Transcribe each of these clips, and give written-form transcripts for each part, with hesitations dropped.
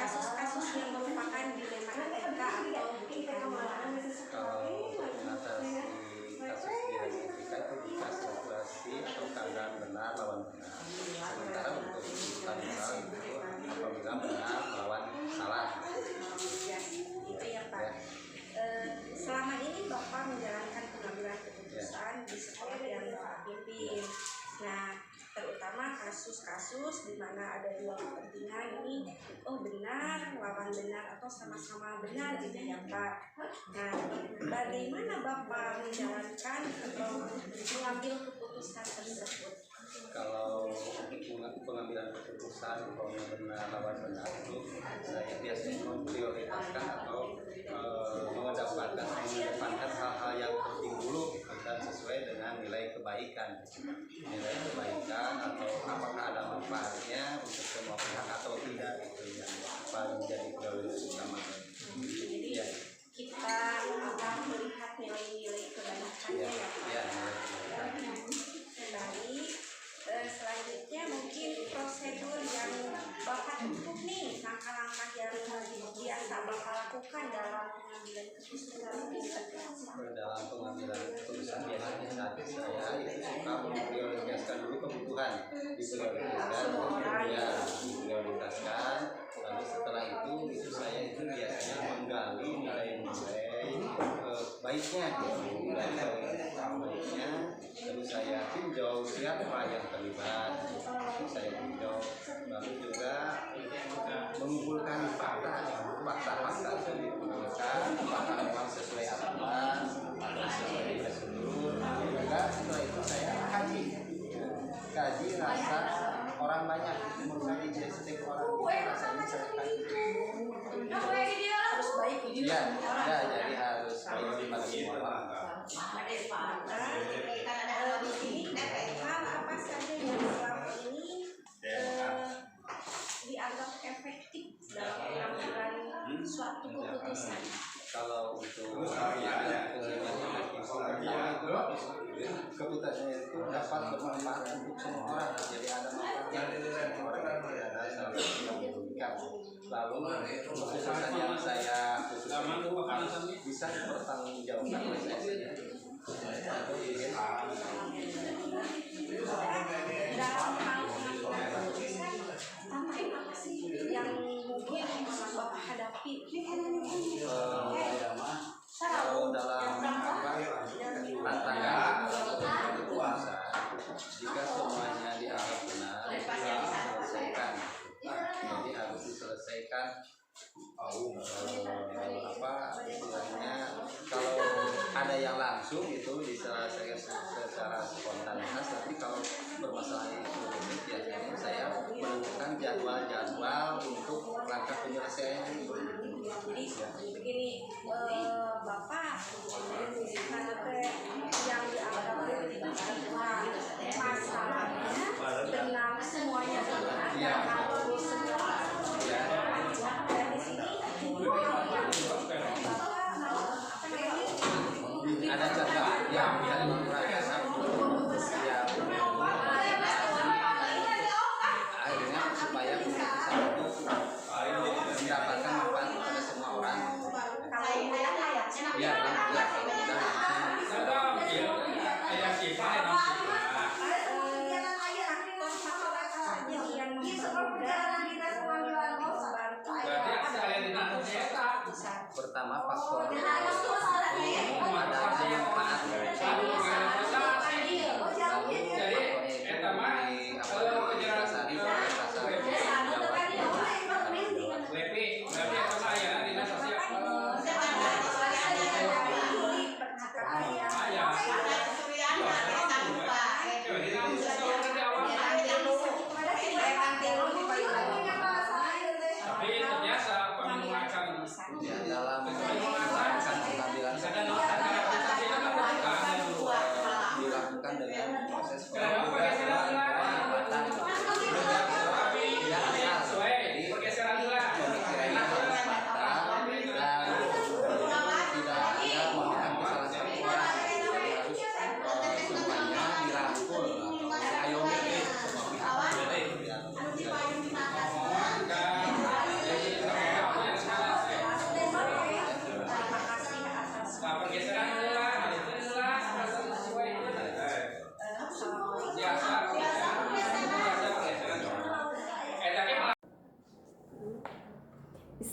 kasus-kasus yang merupakan dilema etika atau atau keadaan benar lawan benar. Sementara untuk tuntutan moral itu apabila benar melawan salah. Ya, itu ya Pak. Selama ini Bapak menjalankan pengambilan keputusan di sekolah yang Bapak pimpin. Nah, terutama kasus-kasus di mana ada dua kepentingan ini, benar lawan benar atau sama-sama benar gitu ya Pak. Nah, bagaimana Bapak menjalankan atau mengambil keputusan tersebut? Kalau untuk pengambilan keputusan kalau benar lawan benar itu saya biasanya memprioritaskan atau mengedepankan hal-hal yang penting dulu dan sesuai dengan nilai kebaikan atau apakah ada manfaatnya untuk semua pihak atau tidak, itu yang paling menjadi prioritas utama. Jadi kita akan melihat nilai-nilai kebaikannya ya Pak. Baik, selanjutnya mungkin prosedur yang Bapak tempuh nih, langkah-langkah yang biasa Bapak lakukan dalam pengambilan keputusan. Dalam pengambilan keputusan biasanya saat saya itu suka memprioritaskan dulu kebutuhan, diprioritaskan, lalu setelah itu saya itu biasanya menggali nilai-nilai baiknya, lalu saya tinjau siapa yang terlibat, saya tinjau, lalu juga mengumpulkan fakta-fakta yang dikumpulkan, apakah memang sesuai aturan atau sesuai prosedur. Juga setelah itu saya kaji rasa orang banyak, mengkaji setiap orang itu rasanya Harus baik gitu ya, jadi harus baik pada semua orang. Hal apa saja yang selama ini dianggap efektif dalam pengambilan suatu keputusan? Kalau untuk keputusan itu dapat bermanfaat untuk semua orang, jadi ada manfaatnya untuk semua orang, tidak ada salah yang merugikan. Lalu keputusan yang saya putuskan itu bisa dipertanggungjawabkan oleh saya sendiri. Dalam hal pengambilan keputusan, apa sih yang mungkin Bapak hadapi? Kalau dalam tantangan keputusan, jika semuanya dianggap benar, harus diselesaikan. Jadi harus diselesaikan. Istilahnya kalau ada yang langsung itu diselesaikan secara spontanitas, tapi kalau bermasalah itu biasanya saya menentukan jadwal untuk langkah penyelesaian. Jadi begini, Bapak yang dianggap masalahnya benar, semuanya benar, harus semua dari sini ada jadwal yang bisa dilakukan akhirnya supaya keputusan itu mendapatkan manfaat pada semua orang.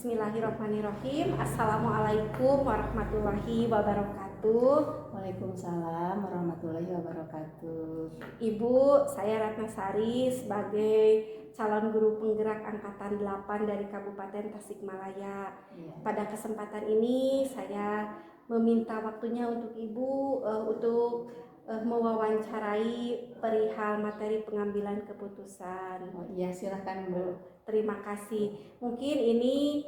Bismillahirrahmanirrahim. Assalamualaikum warahmatullahi wabarakatuh. Waalaikumsalam warahmatullahi wabarakatuh. Ibu, saya Ratna Sari sebagai calon guru penggerak angkatan 8 dari Kabupaten Tasikmalaya. Ya. Pada kesempatan ini saya meminta waktunya untuk Ibu untuk mewawancarai perihal materi pengambilan keputusan. Oh, iya, silahkan Bu. Terima kasih. Mungkin ini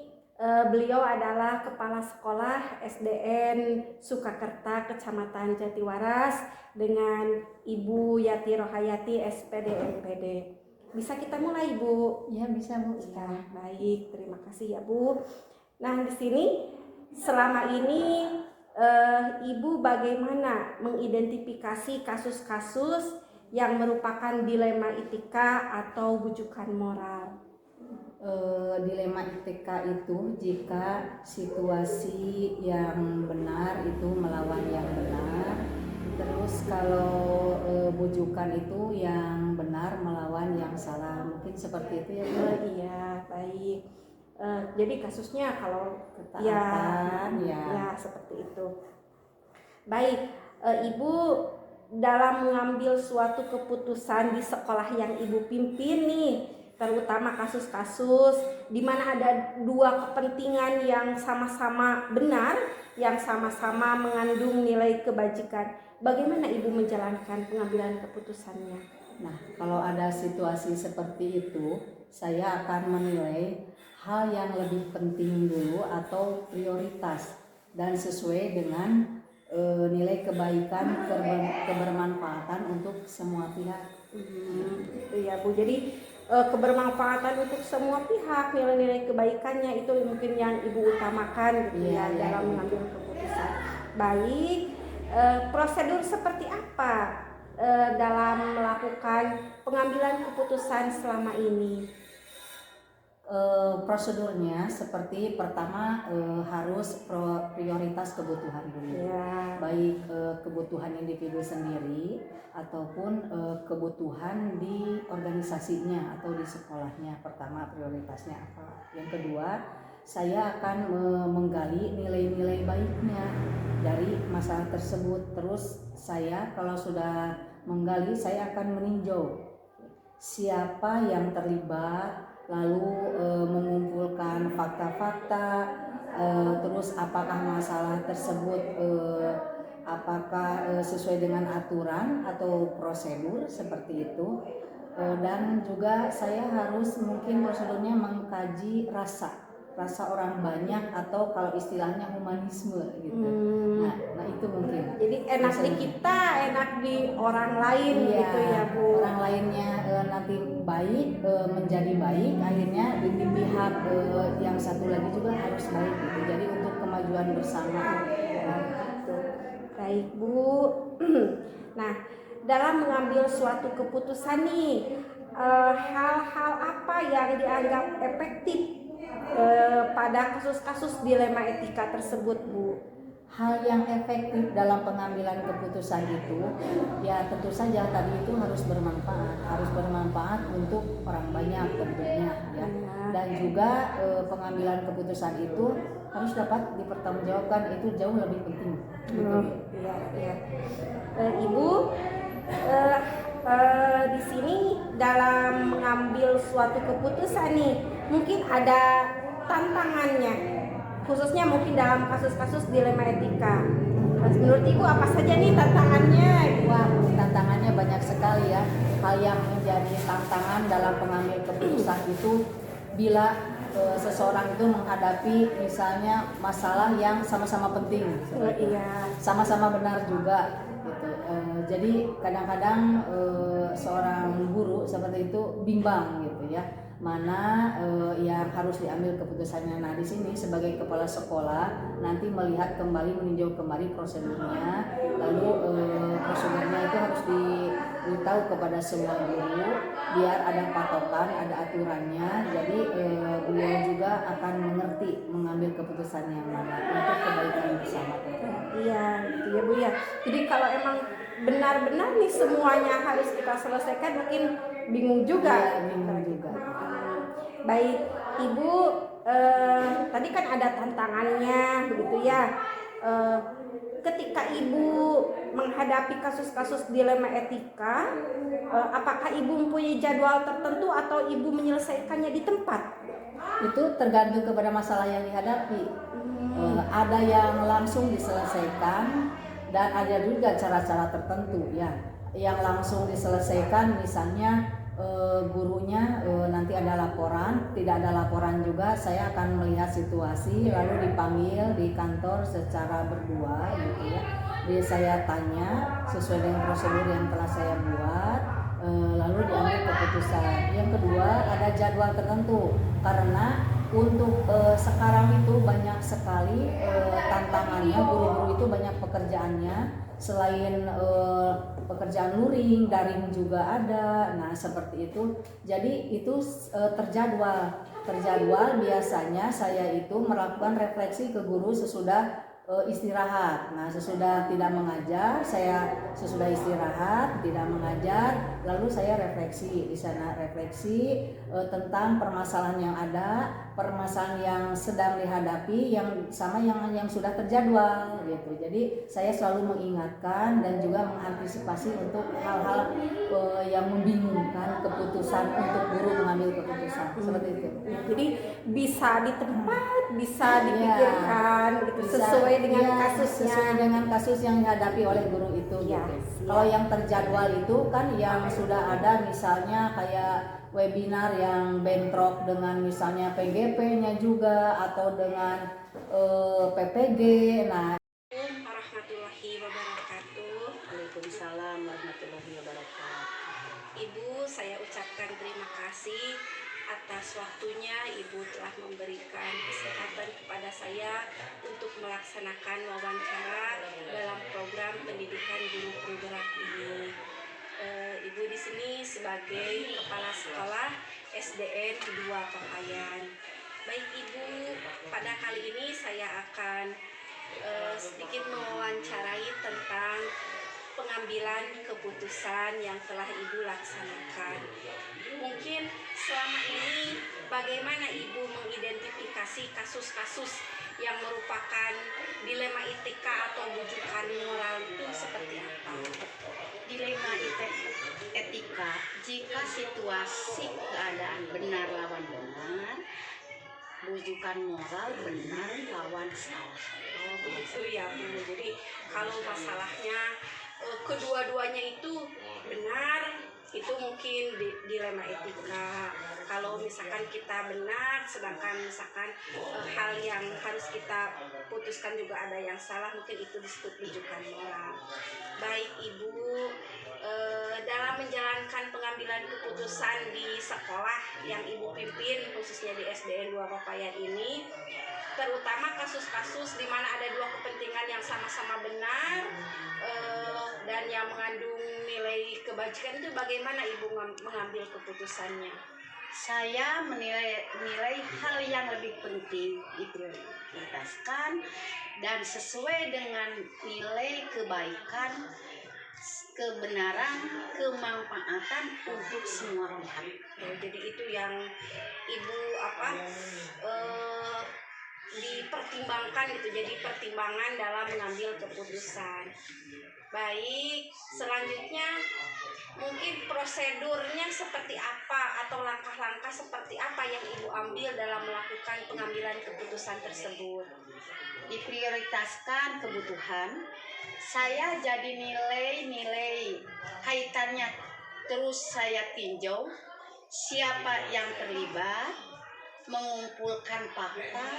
beliau adalah Kepala Sekolah SDN Sukakerta, Kecamatan Jatiwaras, dengan Ibu Yati Rohayati, SPD MPD. Bisa kita mulai, Bu? Ya, bisa Bu. Ya, baik. Terima kasih ya, Bu. Nah, di sini selama ini Ibu bagaimana mengidentifikasi kasus-kasus yang merupakan dilema etika atau bujukan moral? Dilema etika itu jika situasi yang benar itu melawan yang benar. Terus kalau bujukan itu yang benar melawan yang salah. Mungkin seperti itu ya Bu. Iya, baik. Jadi kasusnya kalau Ketaatan, ya seperti itu. Baik, Ibu dalam mengambil suatu keputusan di sekolah yang Ibu pimpin nih, terutama kasus-kasus di mana ada dua kepentingan yang sama-sama benar, yang sama-sama mengandung nilai kebajikan. Bagaimana Ibu menjalankan pengambilan keputusannya? Nah, kalau ada situasi seperti itu, saya akan menilai hal yang lebih penting dulu atau prioritas dan sesuai dengan nilai kebaikan, kebermanfaatan untuk semua pihak. Itu ya Bu. Jadi kebermanfaatan untuk semua pihak, nilai-nilai kebaikannya itu mungkin yang Ibu utamakan gitu ya dalam mengambil keputusan. Baik, prosedur seperti apa dalam melakukan pengambilan keputusan selama ini? Prosedurnya seperti pertama harus prioritas kebutuhan dulu, baik kebutuhan individu sendiri ataupun kebutuhan di organisasinya atau di sekolahnya. Pertama prioritasnya apa? Yang kedua, saya akan menggali nilai-nilai baiknya dari masalah tersebut. Terus saya kalau sudah menggali, saya akan meninjau siapa yang terlibat, lalu mengumpulkan fakta-fakta, terus apakah masalah tersebut apakah sesuai dengan aturan atau prosedur seperti itu, dan juga saya harus mungkin prosedurnya mengkaji rasa orang banyak atau kalau istilahnya humanisme gitu. Nah itu mungkin. Jadi enak di kita, enak di orang lain gitu ya Bu. Orang lainnya nanti baik, menjadi baik, akhirnya di pihak yang satu lagi juga harus baik gitu. Jadi untuk kemajuan bersama. Gitu. Baik Bu. Nah, dalam mengambil suatu keputusan nih, hal-hal apa yang dianggap efektif pada kasus-kasus dilema etika tersebut Bu? Hal yang efektif dalam pengambilan keputusan itu ya tentu saja tadi itu harus bermanfaat untuk orang banyak tentunya ya. Dan juga pengambilan keputusan itu harus dapat dipertanggungjawabkan, itu jauh lebih penting gitu. Iya. Ibu di sini dalam mengambil suatu keputusan nih mungkin ada tantangannya, khususnya mungkin dalam kasus-kasus dilema etika. Menurut Ibu apa saja nih tantangannya? Wah, tantangannya banyak sekali ya. Hal yang menjadi tantangan dalam pengambil keputusan itu bila seseorang itu menghadapi misalnya masalah yang sama-sama penting, sama-sama benar juga gitu. Jadi kadang-kadang seorang guru seperti itu bimbang gitu ya, mana yang harus diambil keputusannya. Nah di sini sebagai kepala sekolah nanti melihat kembali, meninjau kembali prosedurnya, lalu prosedurnya itu harus diberitahu kepada semua guru biar ada patokan, ada aturannya. Jadi beliau juga akan mengerti mengambil keputusan yang mana untuk kebaikan bersama. Iya, gitu ya Bu ya. Jadi kalau emang benar-benar nih semuanya harus kita selesaikan mungkin bingung juga. Bingung juga. Baik, Ibu tadi kan ada tantangannya begitu ya. Eh, Ketika ibu menghadapi kasus-kasus dilema etika, apakah ibu mempunyai jadwal tertentu atau ibu menyelesaikannya di tempat? Itu tergantung kepada masalah yang dihadapi. Ada yang langsung diselesaikan dan ada juga cara-cara tertentu ya. Yang langsung diselesaikan misalnya gurunya nanti ada laporan, tidak ada laporan juga saya akan melihat situasi lalu dipanggil di kantor secara berdua gitu ya. Jadi saya tanya sesuai dengan prosedur yang telah saya buat, lalu diambil keputusan. Yang kedua ada jadwal tertentu karena untuk sekarang itu banyak sekali tantangannya, guru-guru itu banyak pekerjaannya selain pekerjaan luring, daring juga ada. Nah, seperti itu. Jadi itu terjadwal. Terjadwal biasanya saya itu melakukan refleksi ke guru sesudah istirahat. Nah, sesudah tidak mengajar, saya sesudah istirahat, tidak mengajar, lalu saya refleksi. Di sana refleksi tentang permasalahan yang ada, permasalahan yang sedang dihadapi, yang sama yang sudah terjadwal gitu. Jadi saya selalu mengingatkan dan juga mengantisipasi untuk hal-hal yang membingungkan keputusan untuk guru mengambil keputusan seperti itu. Jadi bisa di tempat, bisa dipikirkan gitu, sesuai dengan kasusnya. Sesuai dengan kasus yang dihadapi oleh guru itu Ya, gitu. Kalau yang terjadwal itu kan yang sudah ada misalnya kayak webinar yang bentrok dengan misalnya PGP-nya juga atau dengan PPG. Nah, Warahmatullahi wabarakatuh. Waalaikumsalam warahmatullahi wabarakatuh. Ibu, saya ucapkan terima kasih atas waktunya. Ibu telah memberikan kesempatan kepada saya untuk melaksanakan wawancara dalam program pendidikan guru penggerak ini. Ibu di sini sebagai kepala sekolah SDN 2 Papayan. Baik Ibu, pada kali ini saya akan sedikit mewawancarai tentang pengambilan keputusan yang telah Ibu laksanakan. Mungkin selama ini bagaimana Ibu mengidentifikasi kasus-kasus yang merupakan dilema etika atau bujukan moral itu seperti apa? Dilema etika, jika situasi keadaan benar lawan benar, bujukan moral benar lawan salah. Oh begitu ya Bu. Jadi kalau masalahnya kedua-duanya itu benar, itu mungkin dilema etika. Kalau misalkan kita benar, sedangkan misalkan hal yang harus kita putuskan juga ada yang salah, mungkin itu disebut bujukan moral. Baik Ibu, dalam menjalankan pengambilan keputusan di sekolah yang Ibu pimpin, khususnya di SDN 2 Papayan ini, terutama kasus-kasus di mana ada dua kepentingan yang sama-sama benar dan yang mengandung nilai kebajikan, itu bagaimana Ibu mengambil keputusannya? Saya menilai hal yang lebih penting diprioritaskan dan sesuai dengan nilai kebaikan, kebenaran, kemanfaatan untuk semua pihak. Jadi itu yang Ibu dipertimbangkan gitu, jadi pertimbangan dalam mengambil keputusan. Baik, selanjutnya mungkin prosedurnya seperti apa atau langkah-langkah seperti apa yang Ibu ambil dalam melakukan pengambilan keputusan tersebut? Diprioritaskan kebutuhan, saya jadi nilai kaitannya terus saya tinjau siapa yang terlibat, mengumpulkan fakta,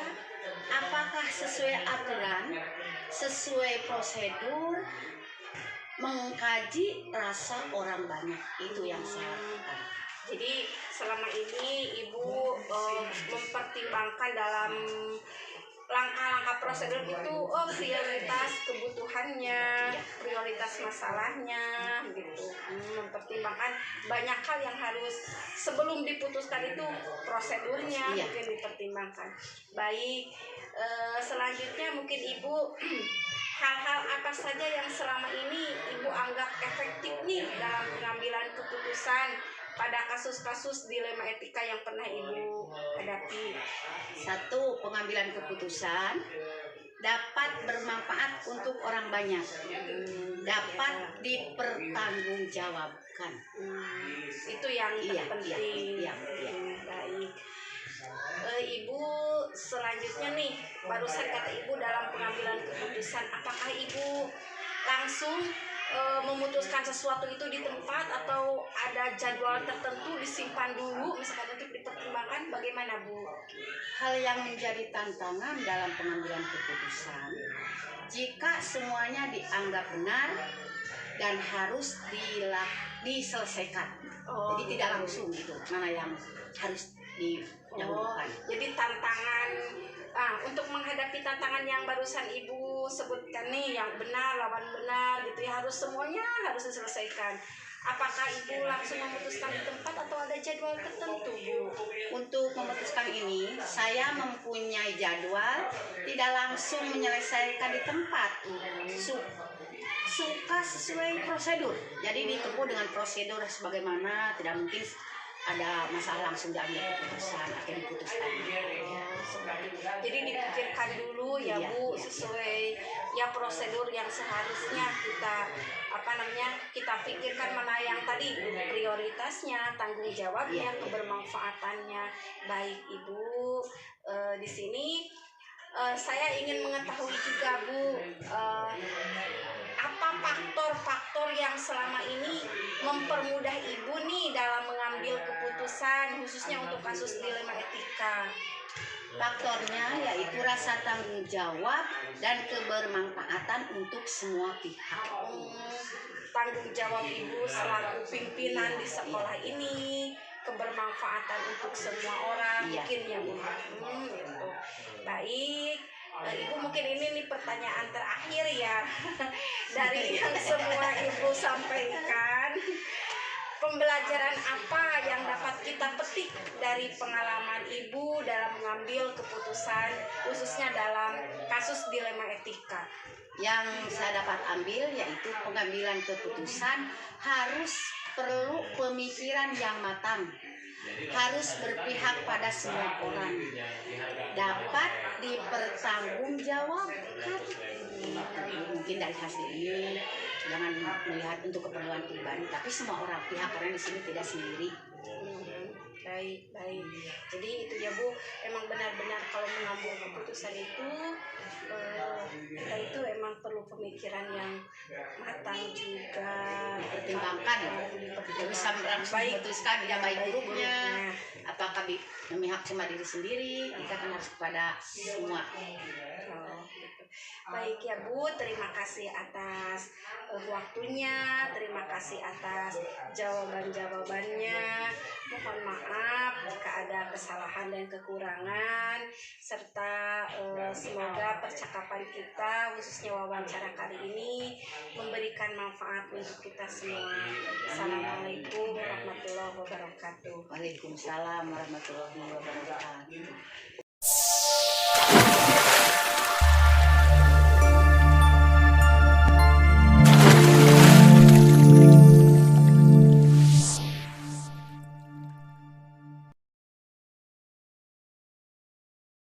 apakah sesuai aturan, sesuai prosedur, mengkaji rasa orang banyak. Itu yang saya lakukan. Jadi selama ini Ibu mempertimbangkan dalam langkah-langkah prosedur itu prioritas kebutuhannya, prioritas masalahnya gitu. Mempertimbangkan banyak hal yang harus sebelum diputuskan, itu prosedurnya mungkin dipertimbangkan. Baik, selanjutnya mungkin Ibu hal-hal apa saja yang selama ini Ibu anggap efektif nih dalam pengambilan keputusan pada kasus-kasus dilema etika yang pernah Ibu menghadapi? Satu, pengambilan keputusan dapat bermanfaat untuk orang banyak, dapat dipertanggungjawabkan. Itu yang Iya, terpenting. iya, iya. Baik. Ibu selanjutnya nih, barusan kata Ibu dalam pengambilan keputusan, apakah Ibu langsung memutuskan sesuatu itu di tempat atau ada jadwal tertentu disimpan dulu misalkan untuk dipertimbangkan, bagaimana Bu? Hal yang menjadi tantangan dalam pengambilan keputusan, jika semuanya dianggap benar dan harus diselesaikan. Jadi tidak langsung gitu, mana yang harus didahulukan. Jadi tantangan untuk menghadapi tantangan yang barusan Ibu sebutkan nih, yang benar lawan benar gitu ya, harus semuanya harus diselesaikan. Apakah Ibu langsung memutuskan di tempat atau ada jadwal tertentu, Bu? Untuk memutuskan ini, saya mempunyai jadwal, tidak langsung menyelesaikan di tempat. Suka sesuai prosedur. Jadi ditempuh dengan prosedur sebagaimana, tidak mungkin ada masalah langsung diambil keputusan atau diputuskan. Jadi dipikirkan dulu ya Iya, Bu, iya, sesuai ya prosedur yang seharusnya kita pikirkan, mana yang tadi prioritasnya, tanggung jawabnya, Iya. kebermanfaatannya. Baik Ibu, di sini saya ingin mengetahui juga Bu, apa faktor-faktor yang selama ini mempermudah Ibu nih dalam mengambil keputusan khususnya untuk kasus dilema etika? Faktornya yaitu rasa tanggung jawab dan kebermanfaatan untuk semua pihak. Tanggung jawab Ibu selaku pimpinan di sekolah ini, kebermanfaatan untuk semua orang, Iya. mungkin ya Bu. Gitu. Baik, Ibu mungkin ini nih pertanyaan terakhir ya dari yang semua Ibu sampaikan. Pembelajaran apa yang dapat kita petik dari pengalaman Ibu dalam mengambil keputusan khususnya dalam kasus dilema etika? Yang saya dapat ambil yaitu pengambilan keputusan harus perlu pemikiran yang matang, harus berpihak pada semua orang, dapat dipertanggungjawabkan. Mungkin dari hasil ini jangan melihat untuk keperluan pribadi, tapi semua orang pihak, karena di sini tidak sendiri. Baik. Jadi itu ya Bu, emang benar-benar kalau mengambil keputusan itu kita itu emang perlu pemikiran yang matang juga, Pertimbangkan, tidak bisa langsung memutuskan yang baik buruknya. Apakah memihak cuma diri sendiri, kita kan harus kepada semua. Baik ya Bu, terima kasih atas waktunya, terima kasih atas jawaban-jawabannya. Mohon maaf jika ada kesalahan dan kekurangan, serta semoga percakapan kita khususnya wawancara kali ini memberikan manfaat untuk kita semua. Assalamualaikum warahmatullahi wabarakatuh. Waalaikumsalam warahmatullahi wabarakatuh.